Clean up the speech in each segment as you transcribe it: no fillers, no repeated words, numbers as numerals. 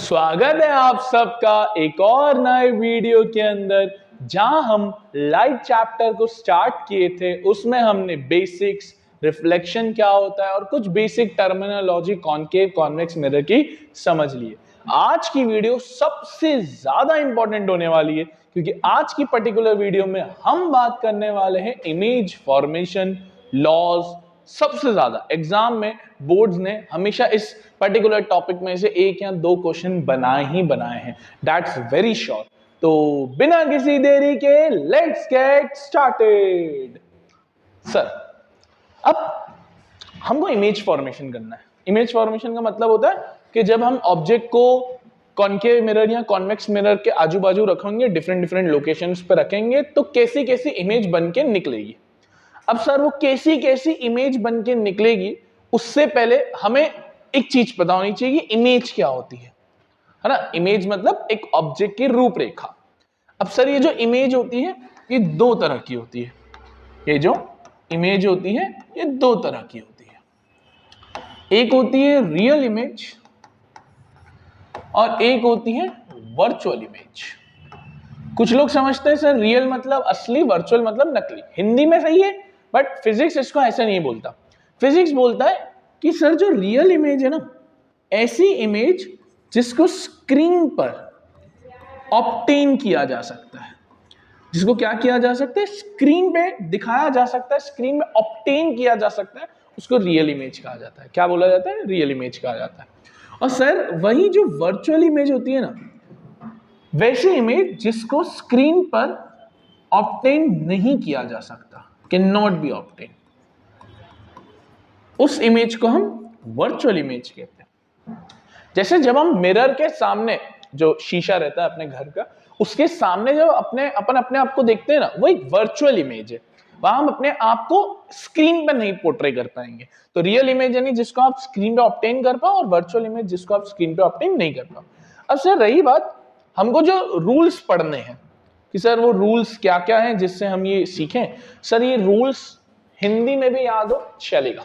स्वागत है आप सबका एक और नए वीडियो के अंदर, जहां हम लाइट चैप्टर को स्टार्ट किए थे। उसमें हमने बेसिक्स, रिफ्लेक्शन क्या होता है और कुछ basic terminology concave convex mirror की समझ लिए। आज की वीडियो सबसे ज्यादा इंपॉर्टेंट होने वाली है, क्योंकि आज की पर्टिकुलर वीडियो में हम बात करने वाले हैं इमेज फॉर्मेशन लॉज। सबसे ज्यादा एग्जाम में बोर्ड्स ने हमेशा इस पर्टिकुलर टॉपिक में से एक या दो क्वेश्चन बनाए हैं। That's very sure. तो बिना किसी देरी के लेट्स गेट स्टार्टेड। सर, अब हमको इमेज फॉर्मेशन करना है। इमेज फॉर्मेशन का मतलब होता है कि जब हम ऑब्जेक्ट को कॉनकेव मिरर या कॉन्वेक्स मिरर के आजू बाजू रखेंगे, डिफरेंट लोकेशंस पे रखेंगे, तो कैसी कैसी इमेज बन के निकलेगी। अब सर, वो कैसी कैसी इमेज बन के निकलेगी, उससे पहले हमें एक चीज पता होनी चाहिए कि इमेज क्या होती है ना। इमेज मतलब एक ऑब्जेक्ट की रूपरेखा। अब सर, ये जो इमेज होती है ये दो तरह की होती है। ये जो इमेज होती है ये दो तरह की होती है। एक होती है रियल इमेज और एक होती है वर्चुअल इमेज। कुछ लोग समझते हैं सर रियल मतलब असली, वर्चुअल मतलब नकली। हिंदी में सही है, बट फिजिक्स इसको ऐसे नहीं बोलता। फिजिक्स बोलता है कि सर जो रियल इमेज है ना, ऐसी इमेज जिसको स्क्रीन पर ऑब्टेन किया जा सकता है। जिसको क्या किया जा सकता है? स्क्रीन पे दिखाया जा सकता है, स्क्रीन में ऑब्टेन किया जा सकता है, उसको रियल इमेज कहा जाता है। क्या बोला जाता है? रियल इमेज कहा जाता है। और सर वही जो वर्चुअल इमेज होती है ना, वैसी इमेज जिसको स्क्रीन पर ऑब्टेन नहीं किया जा सकता, कैन नॉट बी ऑब्टेन, उस इमेज को हम वर्चुअल इमेज कहते हैं। जैसे जब हम मिरर के सामने, जो शीशा रहता है अपने घर का, उसके सामने जब अपने आप को देखते हैं ना, वो एक वर्चुअल इमेज है। वहां हम अपने आप को स्क्रीन पर नहीं पोर्ट्रे कर पाएंगे। तो रियल इमेज यानी जिसको आप स्क्रीन पे ऑब्टेन कर पाओ, और वर्चुअल इमेज जिसको आप स्क्रीन पे ऑब्टेन नहीं कर पाओ। अब सर रही बात हमको जो रूल्स पढ़ने हैं कि सर वो रूल्स क्या क्या हैं जिससे हम ये सीखें। सर ये रूल्स हिंदी में भी याद हो चलेगा,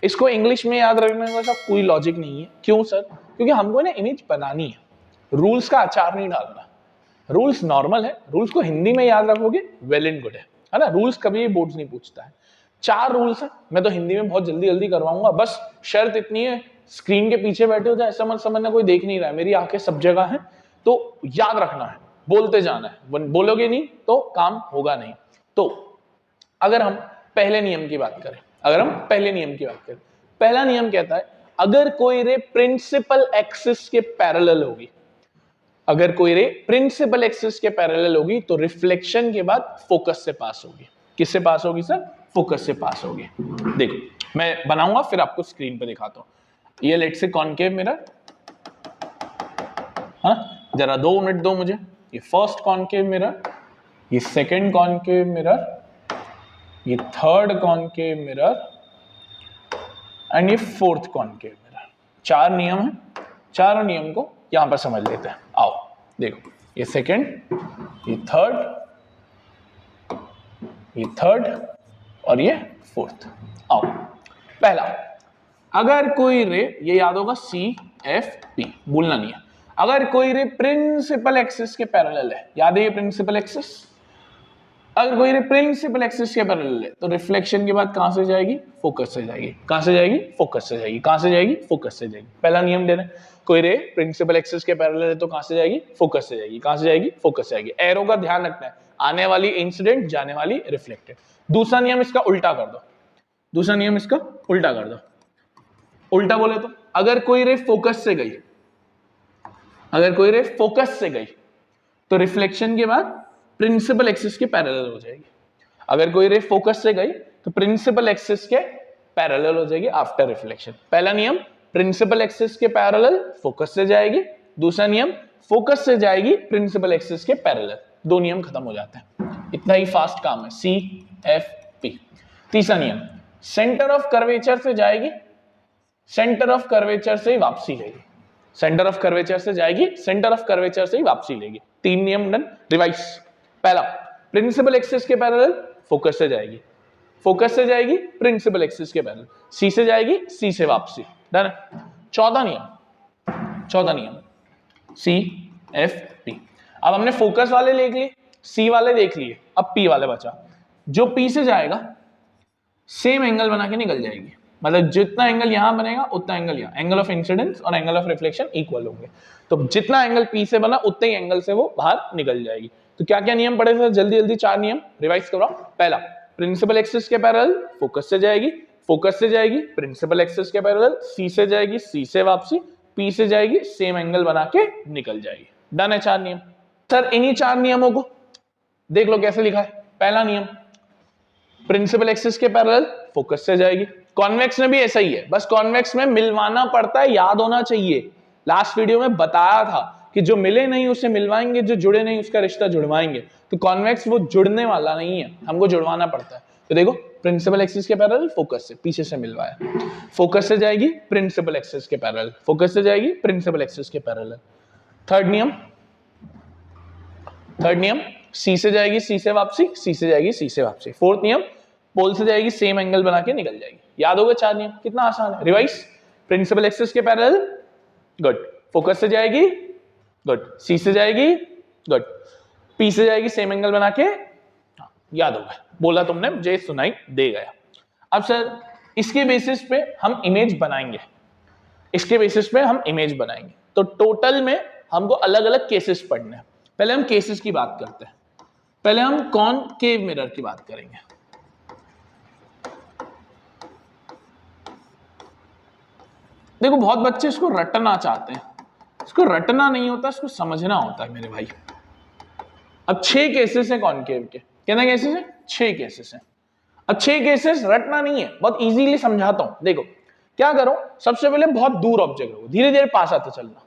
इसको इंग्लिश में याद रखने का ऐसा कोई लॉजिक नहीं है। क्यों सर? क्योंकि हमको ना इमेज बनानी है, रूल्स का अचार नहीं डालना। रूल्स नॉर्मल है, रूल्स को हिंदी में याद रखोगे वेल एंड गुड है ना। रूल्स कभी बोर्ड्स नहीं पूछता है। 4 रूल्स है, मैं तो हिंदी में बहुत जल्दी जल्दी करवाऊंगा। बस शर्त इतनी है, स्क्रीन के पीछे बैठे हो जाए, ऐसा मत समझना कोई देख नहीं रहा है, मेरी आंखें सब जगह है। तो याद रखना है, बोलते जाना है, बोलोगे नहीं तो काम होगा नहीं। तो अगर हम पहले नियम की बात करें, पहला नियम कहता है अगर कोई रे प्रिंसिपल एक्सिस के पैरेलल होगी, तो रिफ्लेक्शन के बाद फोकस से पास होगी। किससे पास होगी सर? फोकस से पास होगी। देखो मैं बनाऊंगा फिर आपको स्क्रीन पे दिखाता हूं। ये लेट से कॉनकेव मिरर, हाँ जरा 2 मिनट दो मुझे। ये फर्स्ट कॉनकेव मिरर, ये सेकंड कॉनकेव मिरर, ये थर्ड कॉनकेव मिरर एंड ये फोर्थ कॉनकेव मिरर। 4 नियम है, चारों नियम को यहां पर समझ लेते हैं। आओ देखो, ये सेकंड, ये थर्ड और ये फोर्थ। आओ पहला, अगर कोई रे, ये याद होगा CFP, भूलना नहीं है। अगर कोई रे प्रिंसिपल एक्सिस के पैरेलल है, याद है ये प्रिंसिपल एक्सिस, अगर कोई रे प्रिंसिपल एक्सिस के पैरेलल है, तो रिफ्लेक्शन के बाद कहां से जाएगी? फोकस से जाएगी। कहां से जाएगी? फोकस से जाएगी। कहां से जाएगी? फोकस से जाएगी। पहला नियम दे रहे हैं, कोई रे प्रिंसिपल एक्सिस के पैरेलल है तो कहां से जाएगी? फोकस से जाएगी। कहां से जाएगी? फोकस से जाएगी। एरो का ध्यान रखना है, आने वाली इंसिडेंट, जाने वाली रिफ्लेक्टेड। दूसरा नियम इसका उल्टा कर दो, उल्टा बोले तो अगर कोई रे फोकस से गई, तो रिफ्लेक्शन के बाद प्रिंसिपल एक्सिस के पैरेलल हो जाएगी। अगर कोई रे फोकस से गई तो प्रिंसिपल एक्सिस के पैरेलल हो जाएगी आफ्टर रिफ्लेक्शन। पहला नियम प्रिंसिपल एक्सिस के पैरेलल फोकस से जाएगी, दूसरा नियम फोकस से जाएगी प्रिंसिपल एक्सिस के पैरेलल। 2 नियम खत्म हो जाते हैं, इतना ही फास्ट काम है। CFP। तीसरा नियम सेंटर ऑफ कर्वेचर से जाएगी, सेंटर ऑफ कर्वेचर से ही वापसी लेगी। सेंटर ऑफ कर्वेचर से जाएगी, सेंटर ऑफ कर्वेचर से ही वापसी लेगी। 3 नियम डन। रिवाइज, पहला प्रिंसिपल एक्सिस के पैरेलल फोकस से जाएगी, प्रिंसिपल एक्सिस के पैरेलल, C से जाएगी, C से वापसी। डन। चौथा नियम सी एफ पी। अब हमने फोकस वाले देख लिए, सी वाले देख लिए, अब पी वाले बचा। जो पी से जाएगा सेम एंगल बना के निकल जाएगी, मतलब जितना एंगल यहां बनेगा उतना एंगल यहां, एंगल ऑफ इंसिडेंस और एंगल ऑफ रिफ्लेक्शन इक्वल होंगे, तो जितना एंगल पी से बना उतने ही एंगल से वो बाहर निकल जाएगी। तो क्या क्या नियम पड़े थे, जल्दी जल्दी 4 नियम रिवाइज कराओ। पहला, प्रिंसिपल एक्सिस के पैरेलल फोकस से जाएगी, फोकस से जाएगी प्रिंसिपल एक्सिस के पैरेलल, सी से जाएगी, सी से वापसी, पी से जाएगी, सेम एंगल बना के निकल जाएगी। डन है 4 नियम। सर इन्हीं 4 नियमों को देख लो कैसे लिखा है। पहला नियम, प्रिंसिपल एक्सिस के पैरेलल फोकस से जाएगी। कॉन्वेक्स में भी ऐसा ही है, बस कॉन्वेक्स में मिलवाना पड़ता है, याद होना चाहिए। लास्ट वीडियो में बताया था कि जो मिले नहीं उसे मिलवाएंगे, जो जुड़े नहीं उसका रिश्ता जुड़वाएंगे। तो कॉन्वेक्स वो जुड़ने वाला नहीं है, हमको जुड़वाना पड़ता है। तो देखो प्रिंसिपल एक्सिस के पैरेलल फोकस से, पीछे से मिलवाया, फोकस से जाएगी प्रिंसिपल एक्सिस के पैरेलल, फोकस से जाएगी प्रिंसिपल एक्सिस के पैरेलल। थर्ड नियम सी से जाएगी, सी से वापसी, सी से जाएगी, सी से वापसी। फोर्थ नियम, पोल से जाएगी, सेम एंगल बना के निकल जाएगी। याद होगा 4 नियम, कितना आसान है। रिवाइज, प्रिंसिपल एक्सिस के पैरेलल, गुड, फोकस से जाएगी, गुड, सी से जाएगी, गुड, पी से जाएगी, सेम एंगल बना के, याद होगा, बोला तुमने, मुझे सुनाई दे गया। अब सर इसके बेसिस पे हम इमेज बनाएंगे, इसके बेसिस पे हम इमेज बनाएंगे। तो टोटल में हमको अलग अलग केसेस पढ़ने हैं। पहले हम केसेस की बात करते हैं, पहले हम कॉनकेव मिरर की बात करेंगे। देखो बहुत बच्चे इसको रटना चाहते हैं, इसको रटना नहीं होता, इसको समझना होता है मेरे भाई। अब 6 केसेस हैं कॉनकेव के, कितने केसेस हैं, 6 केसेस हैं। अब 6 केसेस रटना नहीं है, बहुत इजीली समझाता हूं। देखो क्या करो, सबसे पहले बहुत दूर ऑब्जेक्ट हो, धीरे धीरे पास आते चलना।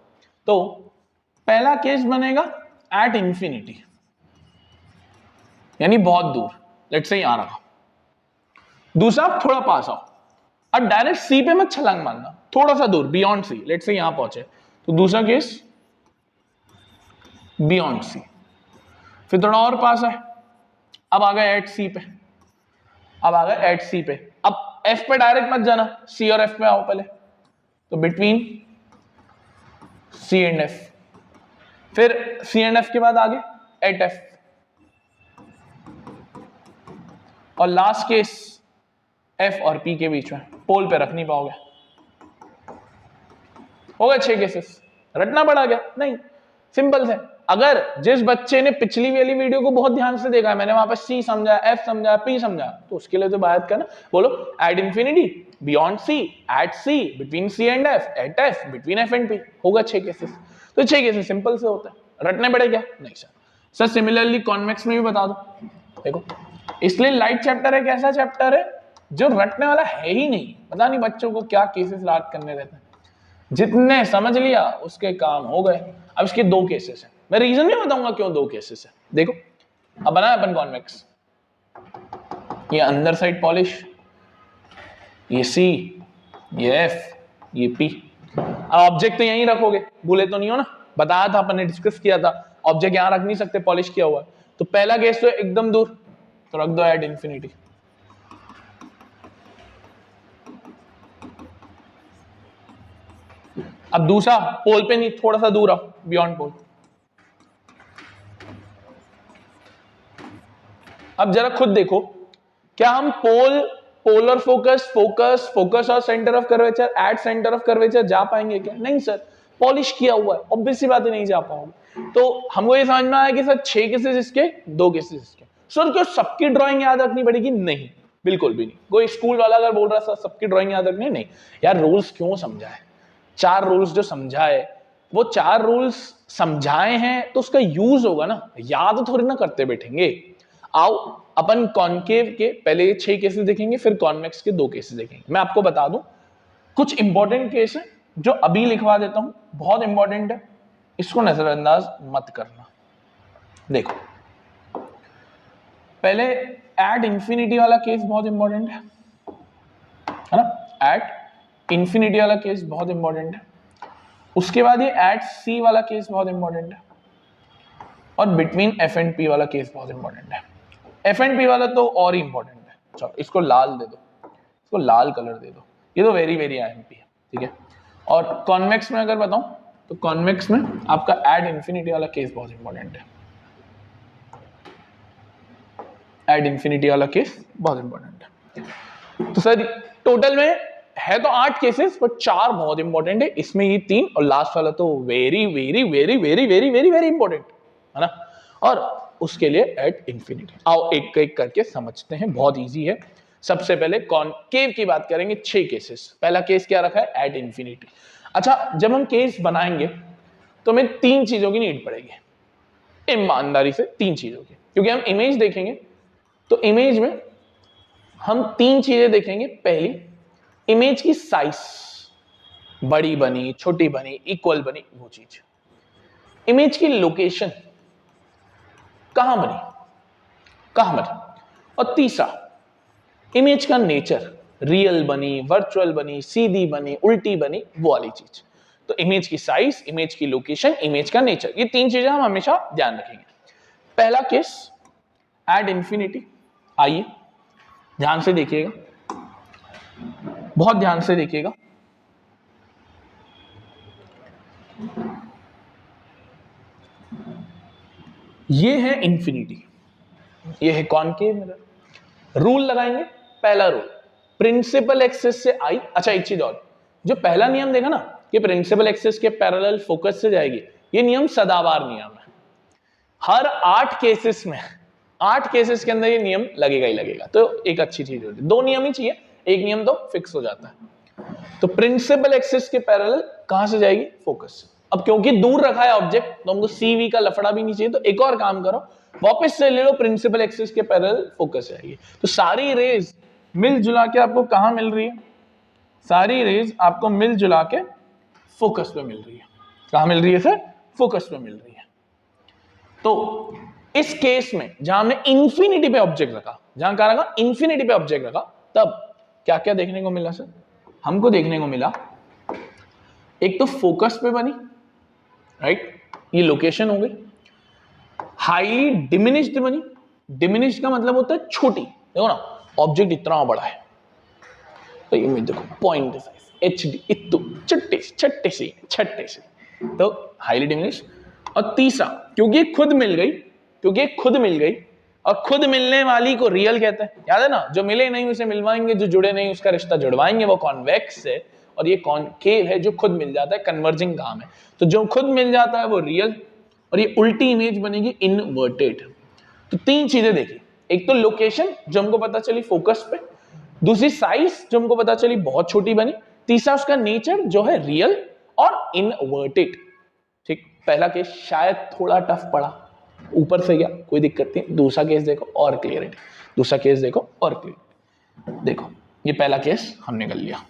तो पहला केस बनेगा एट इंफिनिटी, यानी बहुत दूर, लेट्स से यहां रखा। दूसरा थोड़ा पास आओ, अब डायरेक्ट सी पे मत छलांग मारना, थोड़ा सा दूर बियॉन्ड सी, लेट्स से यहां पहुंचे। तो दूसरा केस बियॉन्ड सी, फिर थोड़ा और पास है, अब आ गए एट सी पे, अब आ गए एट सी पे। अब एफ पे डायरेक्ट मत जाना, सी और एफ पे आओ पहले, तो बिटवीन सी एंड एफ, फिर सी एंड एफ के बाद आगे एट एफ, और लास्ट केस एफ और पी के बीच में, पोल पे रख नहीं पाओगे। हो गए 6 केसेस, रटना पड़ा क्या, नहीं, सिंपल से। अगर जिस बच्चे ने पिछली वाली वीडियो को बहुत ध्यान से देखा है, मैंने वहां पर सी समझा, एफ समझा, पी समझा, तो उसके लिए तो बात करना, बोलो at infinity, beyond C, at C, between C and F, at F, between F and P. होगा 6 केसेस। तो 6 केसेस सिंपल से होता है, रटने पड़े क्या, नहीं सर। सर सिमिलरली कॉन्वेक्स में भी बता दो। देखो इसलिए लाइट चैप्टर एक ऐसा चैप्टर है जो रटने वाला है ही नहीं, पता नहीं बच्चों को क्या केसेस याद करने रहते हैं, जितने समझ लिया उसके काम हो गए। अब इसके 2 केसेस हैं, मैं रीजन नहीं बताऊंगा क्यों 2 केसेस है। देखो अब बनाया अपन कॉन्वेक्स, ये अंदर साइड पॉलिश, ये सी, ये एफ, ये पी। अब ऑब्जेक्ट तो यहीं रखोगे, भूले तो नहीं हो ना, बताया था अपन ने, डिस्कस किया था, ऑब्जेक्ट यहां रख नहीं सकते, पॉलिश किया हुआ है। तो पहला केस तो एकदम दूर, तो रख दो एट इंफिनिटी। अब दूसरा पोल पे नहीं, थोड़ा सा दूर आओ, बियॉन्ड पोल। अब जरा खुद देखो, क्या हम पोल, पोलर फोकस, फोकस, फोकस और centre of curvature, at centre of curvature जा पाएंगे क्या, नहीं सर, पॉलिश किया हुआ है, ऑब्वियस सी बात है, नहीं जा पाओगे। तो हमको ये समझ में आया कि सर 6 केसेस इसके, 2 केसेस इसके। सर क्यों सबकी ड्राइंग याद रखनी पड़ेगी, नहीं, बिल्कुल भी नहीं। कोई स्कूल वाला अगर बोल रहा है सर सबकी ड्राइंग याद रखनी है, नहीं यार, रूल्स क्यों समझाए, 4 रूल्स जो समझाए, वो 4 रूल्स समझाए हैं तो उसका यूज होगा ना, याद थोड़ी ना करते बैठेंगे। आओ अपन कॉनकेव के पहले 6 केसेस देखेंगे, फिर कॉन्वेक्स के 2 केसेस देखेंगे। मैं आपको बता दूं कुछ इंपॉर्टेंट केस है जो अभी लिखवा देता हूं, बहुत इंपॉर्टेंट है, इसको नजरअंदाज मत करना। देखो पहले एट इंफिनिटी वाला केस बहुत इंपॉर्टेंट है ना, एट इंफिनिटी वाला केस बहुत इंपॉर्टेंट है। उसके बाद ये एट सी वाला केस बहुत इंपॉर्टेंट है, और बिटवीन एफ एंड पी वाला केस बहुत इंपॉर्टेंट है। एफ एंड पी वाला तो और ही इंपॉर्टेंट है, चलो इसको लाल दे दो, इसको लाल कलर दे दो, ये तो वेरी वेरी आईएमपी है, ठीक है। और कॉन्वेक्स में अगर बताऊं तो कॉन्वेक्स में आपका एड इंफिनिटी वाला केस बहुत इंपॉर्टेंट है, एड इंफिनिटी वाला केस बहुत इंपॉर्टेंट है। तो सर टोटल में है तो 8 केसेस, पर 4 बहुत इंपॉर्टेंट है, इसमें ये 3 और लास्ट वाला तो very very very very very very very important है ना। और उसके लिए एट इंफिनिटी। आओ एक एक करके समझते हैं, बहुत इजी है। सबसे पहले कॉनकेव की बात करेंगे, 6 केसेस। पहला केस क्या रखा है, एट इंफिनिटी। अच्छा, जब हम केस बनाएंगे तो हमें 3 चीजों की नीड पड़ेगी, ईमानदारी से 3 चीजों की, क्योंकि हम इमेज देखेंगे तो इमेज में हम 3 चीजें देखेंगे। पहली, इमेज की साइज, बड़ी बनी, छोटी बनी, इक्वल बनी, वो चीज। इमेज की लोकेशन, कहां बनी, कहां बनी। और तीसरा, इमेज का नेचर, रियल बनी, वर्चुअल बनी, सीधी बनी, उल्टी बनी, वो वाली चीज। तो इमेज की साइज, इमेज की लोकेशन, इमेज का नेचर, ये 3 चीजें हम हमेशा ध्यान रखेंगे। पहला केस एड इंफिनिटी। आइए ध्यान से देखिएगा, बहुत ध्यान से देखिएगा। ये है इंफिनिटी, ये है कॉनकेव मिरर। रूल लगाएंगे। पहला रूल, प्रिंसिपल एक्सिस से आई। अच्छा एक चीज और, जो पहला नियम देखा ना कि प्रिंसिपल एक्सिस के पैरेलल फोकस से जाएगी, ये नियम सदाबहार नियम है। हर 8 केसेस में, 8 केसेस के अंदर ये नियम लगेगा ही लगेगा। तो एक अच्छी चीज होती है, 2 नियम ही चाहिए, एक नियम तो फिक्स हो जाता है। तो प्रिंसिपल एक्सिस के पैरेलल कहां से जाएगी, फोकस से। अब क्योंकि दूर रखा है ऑब्जेक्ट तो हमको सीवी का लफड़ा भी नहीं चाहिए, तो एक और काम करो, वापस से ले लो, प्रिंसिपल एक्सिस के पैरेलल फोकस जाएगी। तो सारी रेज मिलजुला के आपको कहां मिल रही है, सारी रेज आपको मिलजुला के फोकस पे मिल रही है। कहां मिल रही है सर, फोकस पे मिल रही है। तो इस केस में जहां हमने इंफिनिटी पे ऑब्जेक्ट रखा, जहां कहा रखा इंफिनिटी पे ऑब्जेक्ट रखा, तब क्या क्या देखने को मिला सर, हमको देखने को मिला, एक तो फोकस पे बनी, राइट, ये लोकेशन हो गई। हाईली डिमिनिश्ड बनी, डिमिनिश्ड का मतलब होता है छोटी, देखो ना ऑब्जेक्ट इतना बड़ा है, तो ये देखो पॉइंट साइज, एचडी, इतु छट्टे से, तो हाईली डिमिनिश्ड। और तीसरा, क्योंकि खुद मिल गई, क्योंकि खुद मिल गई, और खुद मिलने वाली को रियल कहते हैं, याद है ना, जो मिले नहीं उसे मिलवाएंगे, जो जुड़े नहीं उसका रिश्ता जुड़वाएंगे, वो कॉन्वेक्स है। और ये कॉनकेव है, जो खुद मिल जाता है, कन्वर्जिंग काम है। तो जो खुद मिल जाता है वो रियल, और ये उल्टी इमेज बनेगी इनवर्टेड। तो 3 चीजें देखी, एक तो लोकेशन जो हमको पता चली फोकस पे, दूसरी साइज जो हमको पता चली बहुत छोटी बनी, तीसरा उसका नेचर जो है रियल और इनवर्टेड। ठीक, पहला केस शायद थोड़ा टफ पड़ा, ऊपर से गया, कोई दिक्कत नहीं। दूसरा केस देखो और क्लियरिटी, दूसरा केस देखो और क्लियर। देखो ये पहला केस हमने कर लिया,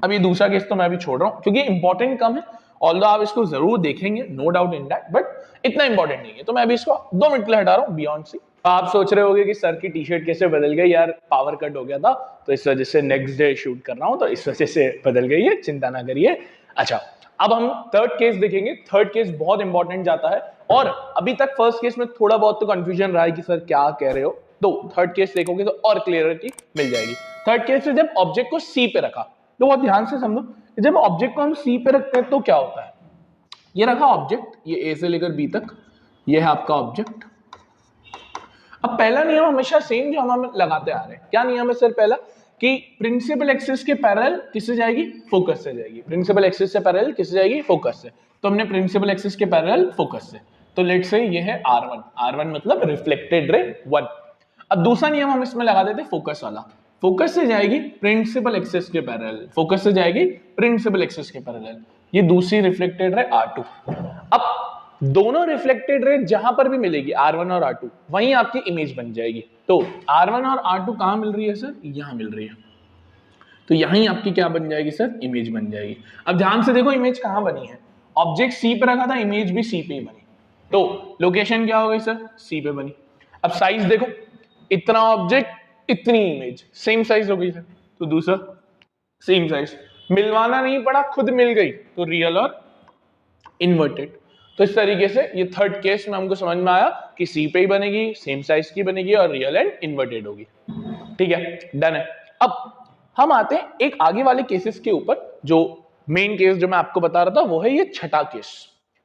अब ये दूसरा केस तो मैं अभी छोड़ रहा हूं क्योंकि इंपॉर्टेंट कम है, ऑल्दो आप इसको जरूर देखेंगे, no doubt in that, but इतना इंपॉर्टेंट नहीं है, तो मैं अभी इसको 2 मिनट के लिए हटा रहा हूं बियॉन्ड सी। आप सोच रहे होंगे कि सर की टी शर्ट कैसे बदल गई यार, पावर कट हो गया था तो इस वजह से नेक्स्ट डे शूट कर रहा हूं, तो इस वजह से बदल गई है, चिंता ना करिए। अच्छा, अब हम थर्ड केस देखेंगे। थर्ड केस बहुत इंपॉर्टेंट जाता है, और अभी तक फर्स्ट केस में थोड़ा बहुत तो कंफ्यूजन रहा है कि सर क्या कह रहे हो, तो थर्ड केस देखोगे तो और क्लियरिटी मिल जाएगी। थर्ड केस में जब ऑब्जेक्ट को सी पे रखा, तो बहुत ध्यान से समझो, जब ऑब्जेक्ट को हम सी पे रखते हैं तो क्या होता है, ये रखा ऑब्जेक्ट, ये ए से लेकर बी तक, ये है आपका ऑब्जेक्ट। अब पहला नियम हमेशा सेम जो हम लगाते आ रहे हैं, क्या नियम है सर पहला, कि प्रिंसिपल एक्सिस के पैरेलल किससे जाएगी, फोकस से जाएगी। प्रिंसिपल एक्सिस से पैरेलल किससे जाएगी, फोकस से। तो हमने प्रिंसिपल एक्सिस के पैरेलल फोकस से, तो लेट्स से ये है R1, R1 मतलब रिफ्लेक्टेड रे 1। अब दूसरा नियम हम इसमें लगा देते हैं फोकस वाला, फोकस से जाएगी प्रिंसिपल एक्सिस के पैरेलल, फोकस से जाएगी प्रिंसिपल एक्सिस के पैरेलल, ये दूसरी रिफ्लेक्टेड रे R2। अब दोनों रिफ्लेक्टेड रे जहां पर भी मिलेगी R1 और R2, वहीं आपकी इमेज बन जाएगी। तो R1 और R2 कहां मिल रही है सर, यहां मिल रही है, तो यहीं आपकी क्या बन जाएगी सर, इमेज बन जाएगी। अब ध्यान से देखो इमेज कहां बनी है, ऑब्जेक्ट सी पे रखा था, इमेज भी सी पे ही बनी, तो लोकेशन क्या हो गई सर, सी पे बनी। अब साइज देखो, इतना ऑब्जेक्ट इतनी इमेज, सेम साइज हो गई सर, तो दूसरा सेम साइज, मिलवाना नहीं पड़ा, खुद मिल गई, तो रियल और इन्वर्टेड। तो इस तरीके से ये थर्ड केस में हमको समझ में आया कि सी पे ही बनेगी, सेम साइज की बनेगी और रियल एंड इन्वर्टेड होगी। ठीक है, डन है। अब हम आते हैं एक आगे वाले केसेस के ऊपर जो मेन केस जो मैं आपको बता रहा था वो है ये छठा केस।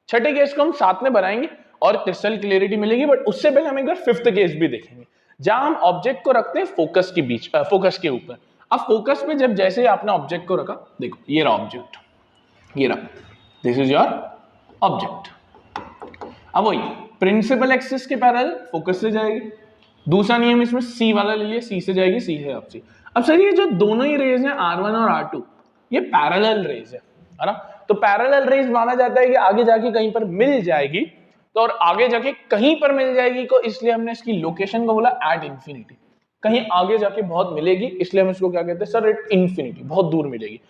छठे केस को हम साथ में बनाएंगे और क्रिस्टल क्लियरिटी मिलेगी, बट उससे पहले हम एक बार फिफ्थ केस भी देखेंगे जहां हम ऑब्जेक्ट को रखते हैं फोकस के बीच, फोकस के ऊपर। अब फोकस पे जब जैसे आपने ऑब्जेक्ट को रखा, देखो ये रहा ऑब्जेक्ट, ये रहा, दिस इज योर ऑब्जेक्ट। अब वही प्रिंसिपल एक्सिस के पैरेलल फोकस से जाएगी। दूसरा नियम इसमें सी वाला ले लिया, सी से जाएगी, सी है आपसी। अब सर ये जो दोनों ही रेज हैं R1 और R2, ये पैरेलल रेज है ना? तो पैरेलल रेज माना जाता है कि आगे जाके कहीं पर मिल जाएगी, तो और आगे जाके कहीं पर मिल जाएगी को इसलिए हमने इसकी लोकेशन को बोला एट इंफिनिटी। कहीं आगे जाके बहुत मिलेगी इसलिए हम इसको क्या कहते हैं सर, एट इंफिनिटी, बहुत दूर मिलेगी।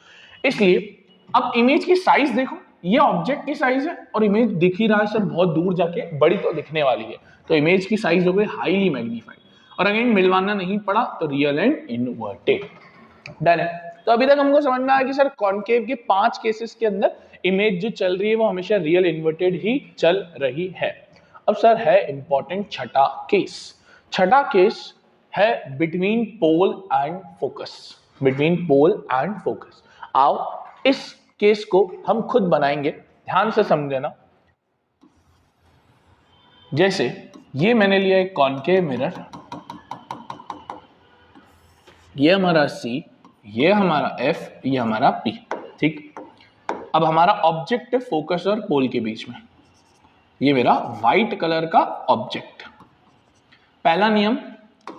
इसलिए अब इमेज की साइज देखो, ये ऑब्जेक्ट की साइज है और इमेज दिख ही रहा है सर बहुत दूर जाके, बड़ी तो दिखने वाली है, तो इमेज की साइज हो गई हाईली मैग्नीफाइड। और अगेन मिलवाना नहीं पड़ा तो रियल एंड इनवर्टेड। डन है। तो अभी तक हमको समझ में आया कि सर कॉनकेव के 5 केसेस के अंदर इमेज जो चल रही है वो हमेशा रियल इन्वर्टेड ही चल रही है। अब सर है इंपॉर्टेंट छठा केस। छठा केस है between pole and focus, between pole and focus. आओ इस केस को हम खुद बनाएंगे, ध्यान से समझना। जैसे ये मैंने लिया एक कॉनकेव मिरर, ये हमारा C, ये हमारा F, ये हमारा P, ठीक। अब हमारा ऑब्जेक्ट है फोकस और पोल के बीच में, ये मेरा व्हाइट कलर का ऑब्जेक्ट। पहला नियम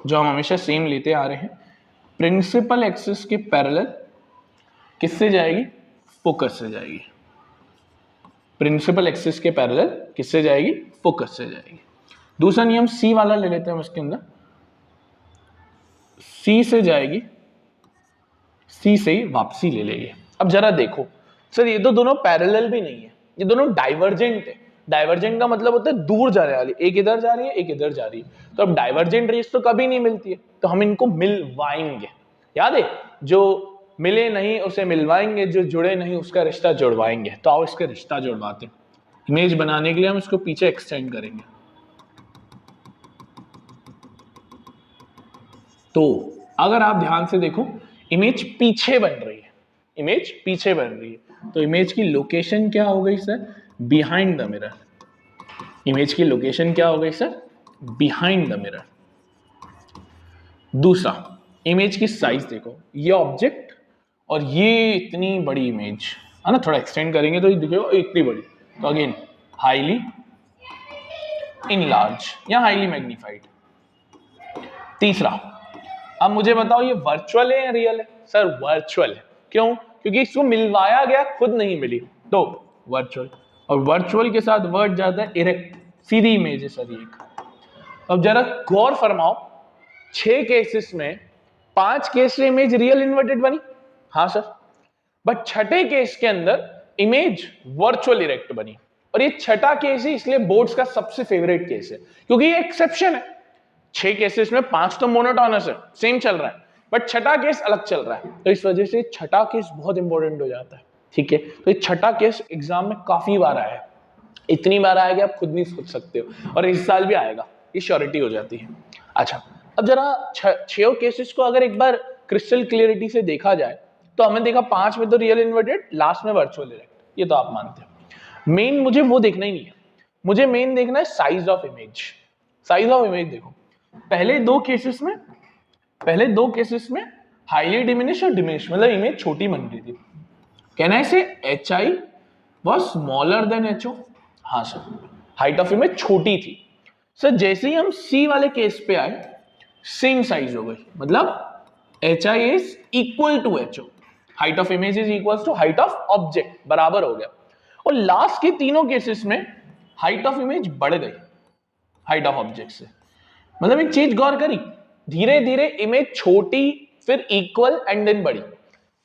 जो हम हमेशा सेम लेते आ रहे हैं, प्रिंसिपल एक्सिस के पैरेलल किससे जाएगी, फोकस से जाएगी। प्रिंसिपल एक्सिस के पैरेलल किससे जाएगी, फोकस से जाएगी। दूसरा नियम C वाला ले लेते हैं हम इसके अंदर, C से जाएगी, C से ही वापसी ले लेंगे। अब जरा देखो सर ये तो दोनों पैरेलल भी नहीं है, ये दोनों डाइवर्जेंट है। डाइवर्जेंट का मतलब होता है दूर जाने वाली, एक इधर जा रही है एक इधर जा रही है। तो अब डाइवर्जेंट रेस तो कभी नहीं मिलती है, तो हम इनको मिलवाएंगे। याद है, जो मिले नहीं उसे मिलवाएंगे, जो जुड़े नहीं उसका रिश्ता जुड़वाएंगे। तो आओ इसका रिश्ता जुड़वाते हैं। इमेज बनाने के लिए हम इसको पीछे एक्सटेंड करेंगे। तो अगर आप ध्यान से देखो इमेज पीछे बन रही है, इमेज पीछे बन रही है, तो इमेज की लोकेशन क्या हो गई sir, behind the mirror. Image की लोकेशन क्या हो गई सर, बिहाइंड द मिरर। दूसरा, इमेज की साइज देखो, ये ऑब्जेक्ट और ये इतनी बड़ी इमेज है ना, थोड़ा एक्सटेंड करेंगे तो ये दिखेगा इतनी बड़ी, तो अगेन हाईली इनलार्ज या हाईली मैग्नीफाइड। तीसरा, अब मुझे बताओ ये वर्चुअल है या रियल है, सर वर्चुअल है। क्यों, क्योंकि इसको मिलवाया गया, खुद नहीं मिली, तो वर्चुअल। और वर्चुअल के साथ वर्ड जाता है इरेक्ट, सीधी इमेज है सर एक। अब जरा गौर फरमाओ, 6 केसेस में 5 केस में इमेज रियल इन्वर्टेड बनी, हाँ सर, बट छठे केस के अंदर इमेज वर्चुअल इरेक्ट बनी। और ये छठा केस ही इसलिए बोर्ड्स का सबसे फेवरेट केस है, क्योंकि ये एक्सेप्शन है। 6 केसेस में 5 तो मोनोटोनस है, सेम चल रहा है, बट छठा केस अलग चल रहा है, तो इस वजह से छठा केस बहुत इंपॉर्टेंट हो जाता है। ठीक है, तो ये छठा केस एग्जाम में काफी बार आया है, इतनी बार आया कि आप खुद नहीं सोच सकते हो, और इस साल भी आएगा, ये श्योरिटी हो जाती है। अच्छा, अब जरा 6 केसेस को अगर एक बार क्रिस्टल क्लियरिटी से देखा जाए, तो हमें देखा 5 में तो रियल इन्वर्टेड, लास्ट में वर्चुअल इरेक्ट, ये तो आप मानते हो। मेन मुझे वो देखना ही नहीं है, मुझे मेन देखना है size of image. Size of image देखो, पहले दो केसेस में हाईली डिमिनिश और डिमिनिश, मतलब इमेज छोटी बन रही थी। कैन आई से HI was smaller than HO? हाँ सर, हाइट ऑफ इमेज छोटी थी। सर जैसे ही हम C वाले केस पे आए, सेम साइज हो गई, मतलब HI is equal to HO, height of image is equal to height of object, बराबर हो गया। और लास्ट के तीनों केसेस में हाइट ऑफ इमेज बढ़ गई हाइट ऑफ ऑब्जेक्ट से। मतलब एक चीज गौर करी, धीरे धीरे इमेज छोटी, फिर इक्वल एंड देन बड़ी।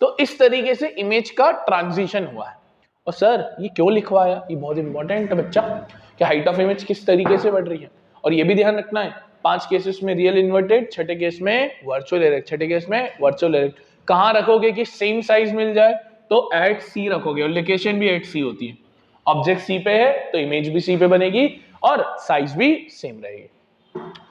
तो इस तरीके से इमेज का ट्रांजिशन हुआ है। और सर ये क्यों लिखवाया, ये बहुत इंपॉर्टेंट है बच्चा, कि हाइट ऑफ इमेज किस तरीके से बढ़ रही है। और ये भी ध्यान रखना है, 5 केसेस में रियल इन्वर्टेड, छठे केस में वर्चुअल इरेक्ट, छठे केस में वर्चुअल इरेक्ट। कहां रखोगे कि सेम साइज मिल जाए, तो एट C रखोगे, और लोकेशन भी एट C होती है। ऑब्जेक्ट C पे है तो इमेज भी C पे बनेगी और साइज भी सेम रहेगी।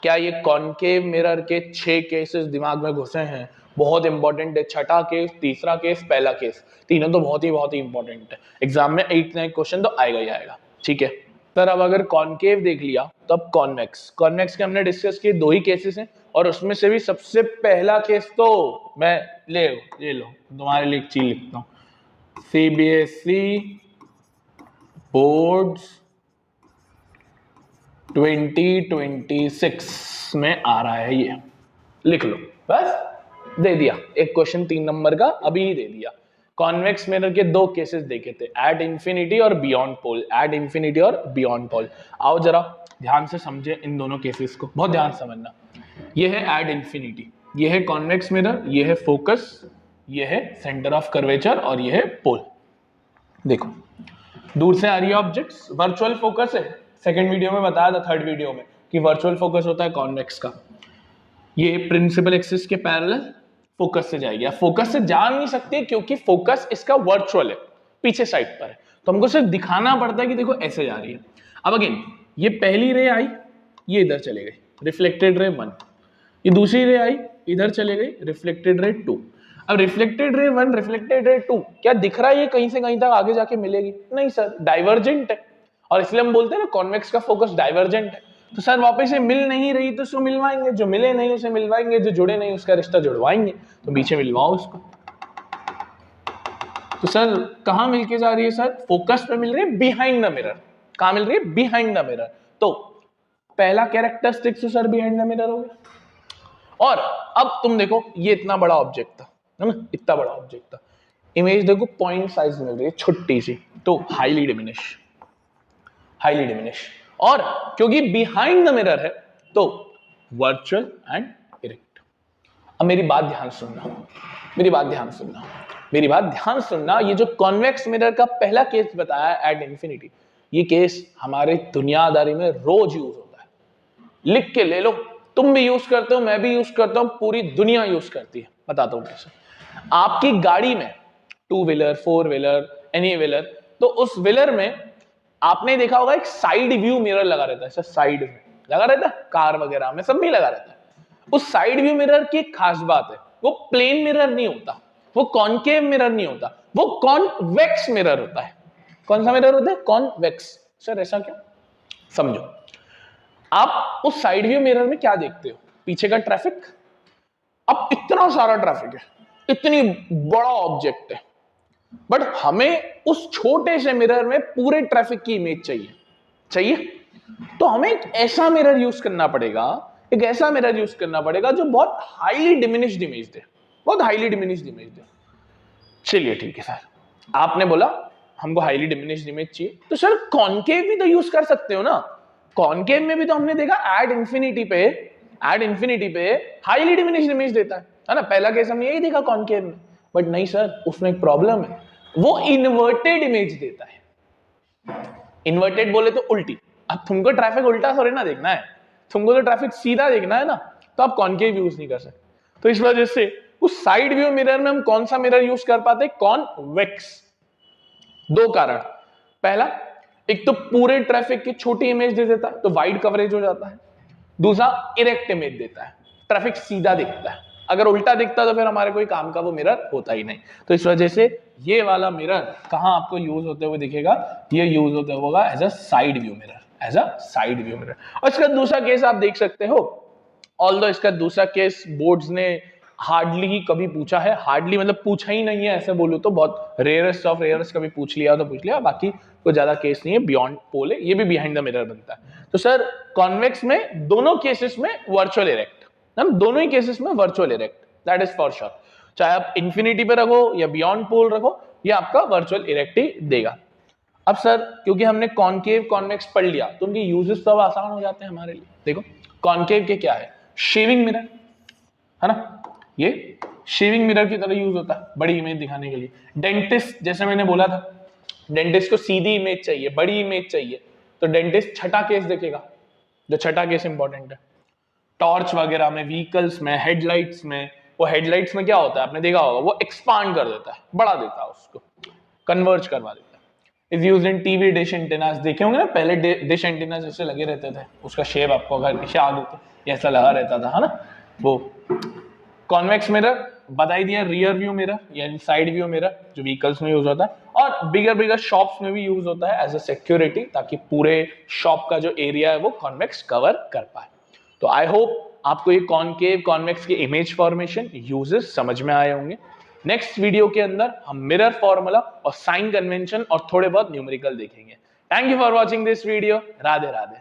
क्या ये कॉनकेव मिरर के 6 केसेस दिमाग में घुसे हैं बहुत इंपॉर्टेंट है। छठा केस, तीसरा केस, पहला केस, तीनों तो बहुत ही इंपॉर्टेंट है। एग्जाम में 8 ना 1 क्वेश्चन तो आएगा ही आएगा। ठीक है सर, अब अगर कॉनकेव देख लिया तो अब कॉन्वेक्स। कॉन्वेक्स के हमने डिस्कस किए 2 ही केसेस हैं, और उसमें से भी सबसे पहला केस तो मैं ले लो तुम्हारे लिए एक चीज लिखता हूँ, सीबीएसई बोर्ड्स 2026 में आ रहा है, ये लिख लो बस। दे दिया एक क्वेश्चन 3 नंबर का अभी ही दे दिया। कॉन्वेक्स मिरर के 2 केसेस देखे थे, एट इंफिनिटी और बियॉन्ड पोल। एट इंफिनिटी और बियॉन्ड पोल, आओ जरा ध्यान से समझे इन दोनों केसेस को, बहुत ध्यान समझना। ये है एट इंफिनिटी, ये है कॉन्वेक्स मिरर, ये है फोकस, ये है सेंटर ऑफ कर्वेचर, और ये है पोल। देखो दूर से आ रही है ऑब्जेक्ट्स, वर्चुअल फोकस है। सेकंड वीडियो में बताया था, थर्ड वीडियो में, कि वर्चुअल फोकस होता है कॉन्वेक्स का। ये प्रिंसिपल एक्सिस के पैरेलल फोकस से जाएगी। फोकस से जा नहीं सकती क्योंकि फोकस इसका वर्चुअल है, पीछे साइड पर है, तो हमको सिर्फ दिखाना पड़ता है कि देखो ऐसे जा रही है। अब अगेन ये पहली रे आई, ये इधर चले गई, रिफ्लेक्टेड रे 1। ये दूसरी रे आई, इधर चले गई, रिफ्लेक्टेड रे 2। अब रिफ्लेक्टेड रे 1, रिफ्लेक्टेड रे 2, क्या दिख रहा है ये कहीं से कहीं तक आगे जाके मिलेगी? नहीं सर, डाइवर्जेंट है, और इसलिए हम बोलते हैं ना कॉन्वेक्स का फोकस डाइवर्जेंट है। तो सर वापस से मिल नहीं रही तो उसको मिलवाएंगे, जो मिले नहीं उसे मिलवाएंगे, जो जुड़े नहीं उसका रिश्ता जुड़वाएंगे, तो पीछे मिलवाओ उसको। तो सर कहां मिलके जा रही है सर? फोकस पे मिल रही है, बिहाइंड द मिरर। कहां मिल रही है? Behind the mirror. तो पहला कैरेक्टरिस्टिक तो सर बिहाइंड द मिरर हो गया। और अब तुम देखो, ये इतना बड़ा ऑब्जेक्ट था, है ना, इतना बड़ा ऑब्जेक्ट था, इमेज देखो पॉइंट साइज मिल रही है छोटी सी, तो हाईली डिमिनिश, हाईली डिमिनिश। और क्योंकि बिहाइंड द मिरर है तो वर्चुअल एंड इरेक्ट। अब मेरी बात ध्यान सुनना, मेरी बात ध्यान सुनना, मेरी बात ध्यान सुनना। ये जो कॉन्वेक्स मिरर का पहला केस बताया एट इंफिनिटी, ये केस हमारे दुनियादारी में रोज यूज होता है। लिख के ले लो, तुम भी यूज करते हो, मैं भी यूज करता हूं, पूरी दुनिया यूज करती है। बताता हूं कैसे। आपकी गाड़ी में 2 व्हीलर, 4 व्हीलर, एनी व्हीलर, तो उस व्हीलर में आपने देखा होगा एक साइड व्यू मिरर लगा रहता है, ऐसा साइड में लगा रहता है, कार वगैरह में सब में लगा रहता है। उस साइड व्यू मिरर की एक खास बात है, वो प्लेन मिरर नहीं होता, वो कॉनकेव मिरर नहीं होता, वो कॉन्वेक्स मिरर होता है। कौन सा मिरर होता है? कॉन्वेक्स। सर ऐसा क्यों? समझो, आप उस साइड व्यू मिरर में क्या देखते हो? पीछे का ट्रैफिक। अब इतना सारा ट्रैफिक है, इतनी बड़ा ऑब्जेक्ट है, बट हमें उस छोटे से मिरर में पूरे ट्रैफिक की इमेज चाहिए, तो हमें एक ऐसा मिरर यूज करना पड़ेगा, एक ऐसा मिरर यूज करना पड़ेगा जो बहुत हाईली डिमिनिश्ड इमेज दे, बहुत हाईली डिमिनिश्ड इमेज दे। चलिए ठीक है सर, आपने बोला हमको हाईली डिमिनिश्ड इमेज चाहिए, तो सर कॉनकेव भी तो यूज कर सकते हो ना। कॉनकेव में भी तो हमने देखा एट इंफिनिटी पे हाईली डिमिनिश्ड इमेज देता है ना। पहला केस हमने यही देखा कॉनकेव में, बट नहीं सर, उसमें एक प्रॉब्लम है, वो इन्वर्टेड इमेज देता है। इन्वर्टेड बोले तो उल्टी। अब तुमको ट्रैफिक उल्टा थोड़ी ना देखना है, तुमको तो ट्रैफिक सीधा देखना है ना, तो आप कॉनकेव यूज नहीं कर सकते। तो इस वजह से उस साइड व्यू मिरर में हम कौन सा मिरर यूज कर पाते? कॉन्वेक्स। 2 कारण। पहला, एक तो पूरे ट्रैफिक की छोटी इमेज दे देता है, तो वाइड कवरेज हो जाता है। दूसरा, इरेक्ट इमेज देता है, ट्रैफिक सीधा दिखता है। अगर उल्टा दिखता तो फिर हमारे कोई काम का वो मिरर होता ही नहीं। तो इस वजह से ये वाला मिरर कहां आपको यूज होते हुए दिखेगा? ये यूज होता होगा as a side view mirror, as a side view mirror. और इसका दूसरा केस आप देख सकते हो, ऑल्दो इसका दूसरा केस बोर्ड्स ने हार्डली ही कभी पूछा है, हार्डली मतलब पूछा ही नहीं है ऐसे बोलूं तो, बहुत रेयरेस्ट ऑफ रेयरेस्ट, कभी पूछ लिया तो पूछ लिया, बाकी कोई ज्यादा केस नहीं है। बियॉन्ड पोल है, ये भी बिहाइंड द मिरर बनता है। तो सर कॉन्वेक्स में दोनों केसेस में वर्चुअल इरेक्ट, दोनों ही केसेस में virtual erect, that is for sure. चाहे आप इंफिनिटी पे रखो या बियॉन्ड पोल रखो, ये आपका वर्चुअल इरेक्ट ही देगा। अब सर क्योंकि हमने कॉनकेव कॉन्वेक्स पढ़ लिया, तो उनके यूजेस तो अब आसान हो जाते हैं हमारे लिए। देखो कॉनकेव के क्या है? शेविंग मिरर है ना, ये शेविंग मिरर की तरह यूज होता है बड़ी इमेज दिखाने के लिए। डेंटिस्ट, जैसे मैंने बोला था, डेंटिस्ट को सीधी इमेज चाहिए, बड़ी इमेज चाहिए, तो डेंटिस्ट छठा केस देखेगा, जो छठा केस इंपॉर्टेंट है। टॉर्च वगैरह में, व्हीकल्स में, हेडलाइट्स में, वो हेडलाइट्स में क्या होता है आपने देखा होगा, वो एक्सपांड कर देता है, बढ़ा देता है, उसको कन्वर्ज करवा देता है। Is used in TV dish antennas, देखे होंगे ना पहले डिश एंटेनास जैसे लगे रहते थे, उसका शेप आपको अगर याद हो तो ऐसा लगा रहता था, है ना। वो कॉन्वेक्स मिरर बता ही दिया, रियर व्यू मिरर यानी साइड व्यू मिरर जो व्हीकल्स में यूज होता है और बिगर शॉप्स में भी यूज होता है एज अ सिक्योरिटी, ताकि पूरे शॉप का जो एरिया है वो कॉन्वेक्स कवर कर पाए। तो आई होप आपको ये कॉनकेव कॉन्वेक्स के इमेज फॉर्मेशन यूजेस समझ में आए होंगे। नेक्स्ट वीडियो के अंदर हम मिरर फॉर्मूला और साइन कन्वेंशन और थोड़े बहुत न्यूमेरिकल देखेंगे। Thank you for watching this video. Radhe Radhe.